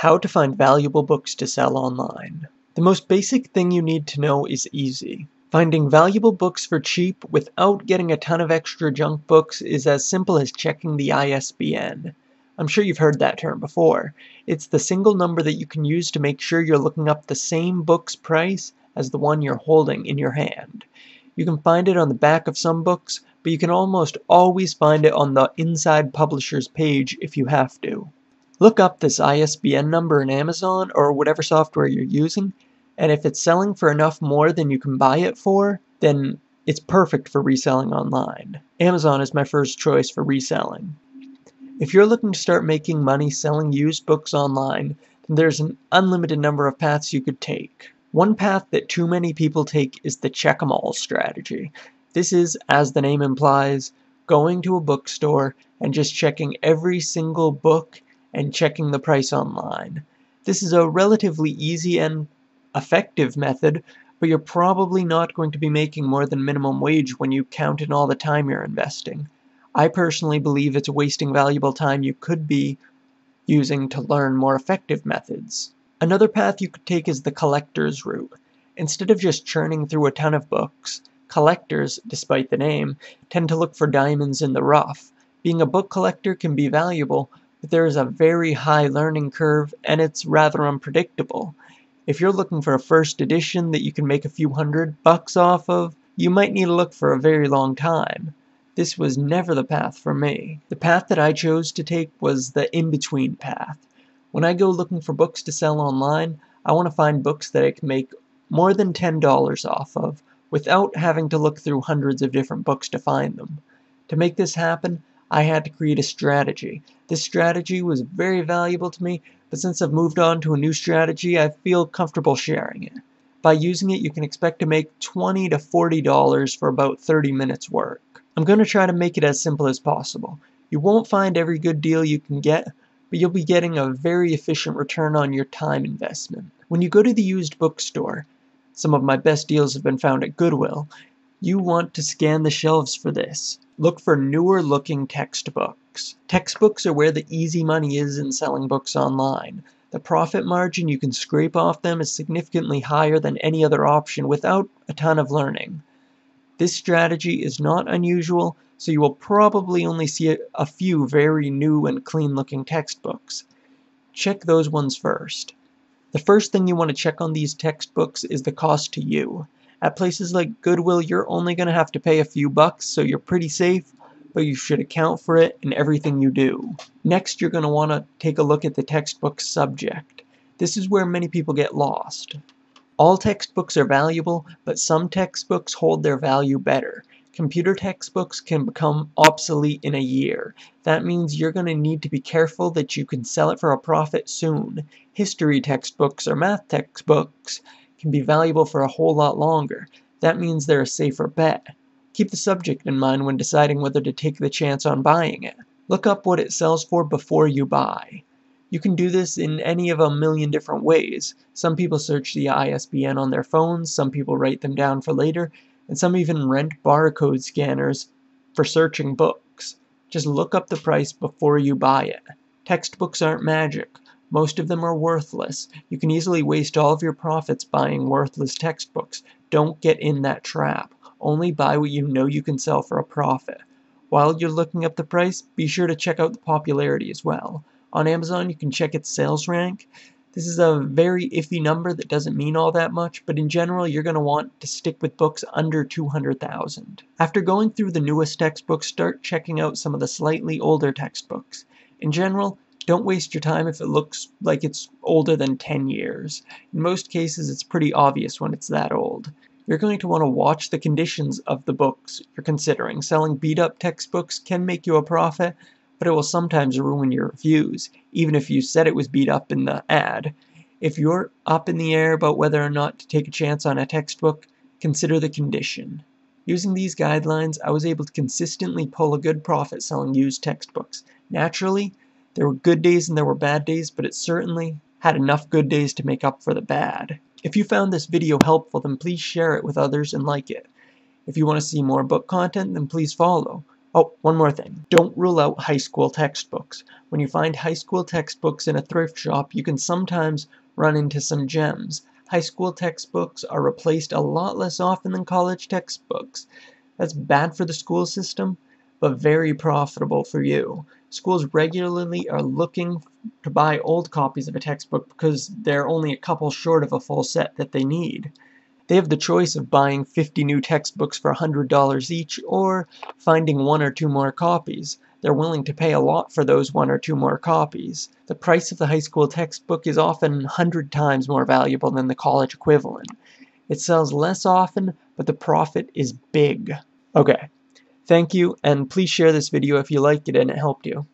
How to find valuable books to sell online. The most basic thing you need to know is easy. Finding valuable books for cheap without getting a ton of extra junk books is as simple as checking the ISBN. I'm sure you've heard that term before. It's the single number that you can use to make sure you're looking up the same book's price as the one you're holding in your hand. You can find it on the back of some books, but you can almost always find it on the inside publisher's page if you have to. Look up this ISBN number in Amazon or whatever software you're using, and if it's selling for enough more than you can buy it for, then it's perfect for reselling online. Amazon is my first choice for reselling. If you're looking to start making money selling used books online, then there's an unlimited number of paths you could take. One path that too many people take is the check-em-all strategy. This is, as the name implies, going to a bookstore and just checking every single book and checking the price online. This is a relatively easy and effective method, but you're probably not going to be making more than minimum wage when you count in all the time you're investing. I personally believe it's wasting valuable time you could be using to learn more effective methods. Another path you could take is the collector's route. Instead of just churning through a ton of books, collectors, despite the name, tend to look for diamonds in the rough. Being a book collector can be valuable, but there is a very high learning curve and it's rather unpredictable. If you're looking for a first edition that you can make a few $100 off of, you might need to look for a very long time. This was never the path for me. The path that I chose to take was the in-between path. When I go looking for books to sell online, I want to find books that I can make more than $10 off of without having to look through hundreds of different books to find them. To make this happen, I had to create a strategy. This strategy was very valuable to me, but since I've moved on to a new strategy, I feel comfortable sharing it. By using it, you can expect to make $20 to $40 for about 30 minutes work. I'm going to try to make it as simple as possible. You won't find every good deal you can get, but you'll be getting a very efficient return on your time investment. When you go to the used bookstore, some of my best deals have been found at Goodwill, you want to scan the shelves for this. Look for newer looking textbooks. Textbooks are where the easy money is in selling books online. The profit margin you can scrape off them is significantly higher than any other option without a ton of learning. This strategy is not unusual, so you will probably only see a few very new and clean looking textbooks. Check those ones first. The first thing you want to check on these textbooks is the cost to you. At places like Goodwill, you're only going to have to pay a few bucks, so you're pretty safe, but you should account for it in everything you do. Next, you're going to want to take a look at the textbook subject. This is where many people get lost. All textbooks are valuable, but some textbooks hold their value better. Computer textbooks can become obsolete in a year. That means you're going to need to be careful that you can sell it for a profit soon. History textbooks or math textbooks can be valuable for a whole lot longer. That means they're a safer bet. Keep the subject in mind when deciding whether to take the chance on buying it. Look up what it sells for before you buy. You can do this in any of a million different ways. Some people search the ISBN on their phones, some people write them down for later, and some even rent barcode scanners for searching books. Just look up the price before you buy it. Textbooks aren't magic. Most of them are worthless. You can easily waste all of your profits buying worthless textbooks. Don't get in that trap. Only buy what you know you can sell for a profit. While you're looking up the price, be sure to check out the popularity as well. On Amazon, you can check its sales rank. This is a very iffy number that doesn't mean all that much, but in general, you're going to want to stick with books under 200,000. After going through the newest textbooks, start checking out some of the slightly older textbooks. In general, don't waste your time if it looks like it's older than 10 years. In most cases, it's pretty obvious when it's that old. You're going to want to watch the conditions of the books you're considering. Selling beat-up textbooks can make you a profit, but it will sometimes ruin your reviews, even if you said it was beat up in the ad. If you're up in the air about whether or not to take a chance on a textbook, consider the condition. Using these guidelines, I was able to consistently pull a good profit selling used textbooks. Naturally, there were good days and there were bad days, but it certainly had enough good days to make up for the bad. If you found this video helpful, then please share it with others and like it. If you want to see more book content, then please follow. Oh, one more thing. Don't rule out high school textbooks. When you find high school textbooks in a thrift shop, you can sometimes run into some gems. High school textbooks are replaced a lot less often than college textbooks. That's bad for the school system, but very profitable for you. Schools regularly are looking to buy old copies of a textbook because they're only a couple short of a full set that they need. They have the choice of buying 50 new textbooks for $100 each or finding one or two more copies. They're willing to pay a lot for those one or two more copies. The price of the high school textbook is often 100 times more valuable than the college equivalent. It sells less often, but the profit is big. Okay, thank you, and please share this video if you liked it and it helped you.